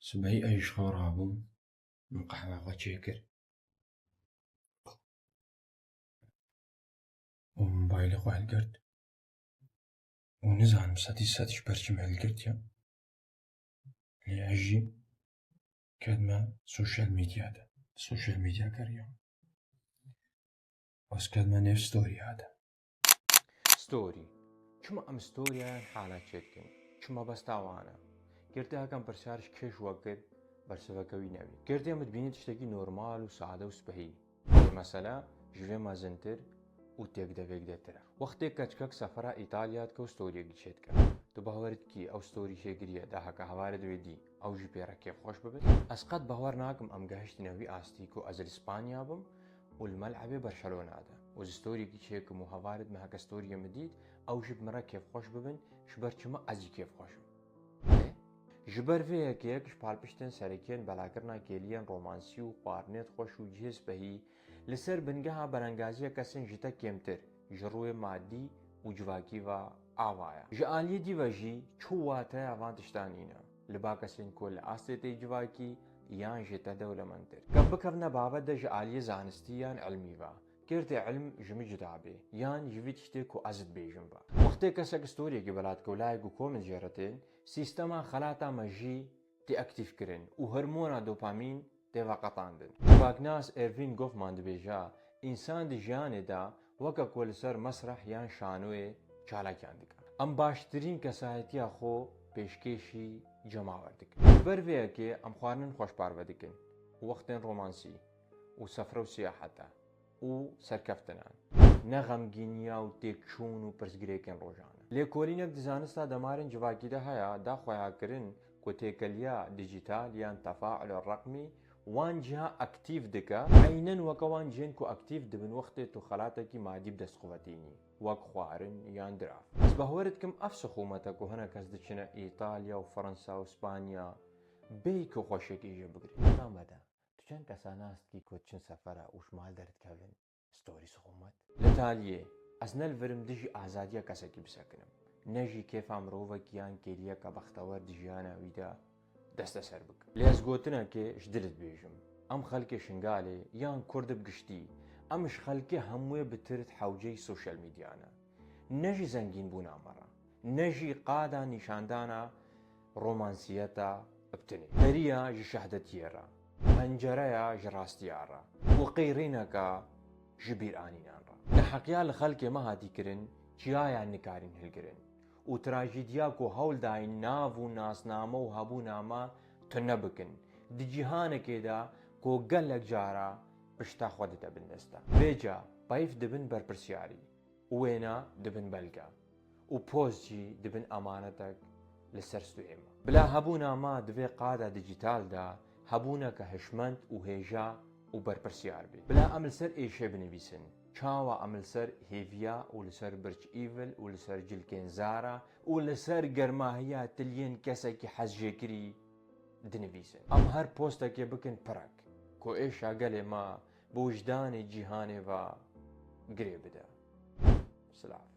سبەی ئەویش خۆڕابووم من قەحواغە چێکرد و مۆبایلی خۆ هەلگرت و نزانم سەدیش بەرچم هەلگرتیە لێ ئەژی کەدمە سوشەل میدیاکەریە بەس کەدمە نێو ستۆریادە ستۆری چما ئەم ستۆریان حالە چێتکن چما بەستاوانە گرداکەم پرسیارش کێش وەکرد بەرسەوەکەوی نەوی گردێمت بینیت شتێکی نۆرمال و سادە و سپەهی مەسەلا ژوێ مەزنتر و تێکدەوێک دێترە وەختێک کەچکەک سەفەرە ئیتالیات کە و ستۆریەکی چێتکە تو باوەرتکی ئەو ستۆری شێگریە داهەکە هەوارە دوێدی ئەو ژی پێرە کێفخۆش ببێت ئەسقەت باوەڕ ناکەم ئەم گەهشتنەوەی ئاستیک و ئەزر ئیسپانیا بم و المەلعبێ بەرشەلۆنادا و ستۆریەکی چێکم و هەوارت مەهەکە ستۆریە مدیت ئەو ژب مرە کێفخۆش ببن شبەرچمە ئەزی کێفخۆشم ji ber vê yekêyek ji palpiştên serekiyên belakerna gêliyên romansî û xwarinê xweş û cihê spehî li ser bingeha berengaziya kesên ji te kêmtir ji rûyê madî û civakî ve ava ye. Ji aliyê dîve jî çû wateya van tiştan îne li ba kesên ku li astê tê civakî yan jê te dewlemendtir. Gef bikevne babet de ji aliyê zanistî yan ilmî ve. Girtê ilm ji min cuda bê yan ji vî tiştê ku ez dibêjim ve. Wextê kesek storiyekî beladkewlayek û komên jêretên سیستەما خەلاتا مەژی تێئەکتیڤکردن و هەرمۆنا دۆپامین تێڤەقەتاندن. باکناس ئێڤین گۆفمان دەبێژە ئینسان دی ژیانێدا وەکە کۆ لەسەر مەسرەح یان شانۆیە چالاکیان دکات. ئەم باشترین کەسایەتیە خۆ پێشکێشی جەماوەر دکن. بەر vêyekê ئەم خواردن خۆشپارڤە دکن وەختên romansî û سەفرە و سیاحەتە û سەرکەفتنان نە غەمگینیە و تێکچوون و پرسگرێکên ڕۆژانە. لێکۆلینێک دزانستا دەمارن جوواکیدا هەیە داخۆیاکردن کو تێکەلیە دیجیتال یان تەفاعل ڕەقمی وان جیها ئەکتیڤ دکە عینەن وەکە وان جێن کو ئەکتیڤ دبن وەختێ تو خەلاتێکی مادی بدەستخوەتینی وەک خواردن یان دراف. ئەس بەهۆرتکم ئەف سخومەتە کو هەنە کەس دچنە ئیتالیا و فەڕەنسا و ئیسپانیا بێی کە خۆشێکی ژێ بگرین. تامەدە تو چەند کەسانە هەستکی کۆ چن سەفەرە و شمال دەردکەون ستۆری سخومەت لە تالیێ ئەس نەلڤرم دژی ئازادیە کەسێکی بسەکنم نەژی کێفا مرۆڤەکیان کێریەکە بەختەوەر دژیانە ویدا دەستە سەر بکە لێز گۆتنەکێ ش دلت بێژم ئەم خەلکێ شنگالێ یان کورد بگشتی ئەمش خەلکێ هەمووێ بترت حەوجەی سوشەل میدیانە نەژی زەنگین بوون ئامەڕە نەژی قادا نیشاندانە ڕۆمانسیەتە بتنێ دەریە ژ شەهدەتیێرە پەنجەرەیە ژ ڕاستیارە و قەیڕینەکە ژ بیرئانینانڕە لە حەقیا لە خەلکێ مەهاتیکردن چیایان نکارین هەلگرن و تراژیدیا کۆ هەوڵداین ناو و ناسنامە و هەبوونامە تو نەبکن دیجیهانێکێدا کۆ گەلێک جارە پشتا خۆ دەبن دەستە بێجا پایف دبن بەرپرسیاری وێنە دبن بەلگە و پۆزجی دبن ئەمانەتێک لەسەر سوێمە بلا هەبوونامە دوێ قادا دیجیتالدا هەبوونەکە هشمەند و هێژا و بەرپرسیار بێت بلا ئەمل سەر ئێشێ بنویسن چاوە ئەمل سەر هێڤیا و لەسەر برچ ئیڤل و لەسەر جلکێن زارە و لەسەر گەرماهەیە تلیێن کەسێکی حەزژێگری دنویسن ئەم هەر پۆستێکێ بکن پڕک کۆ ئێشا گەلێ ما بۆ وجدانی جیهانێ و گرێ بدە سلااف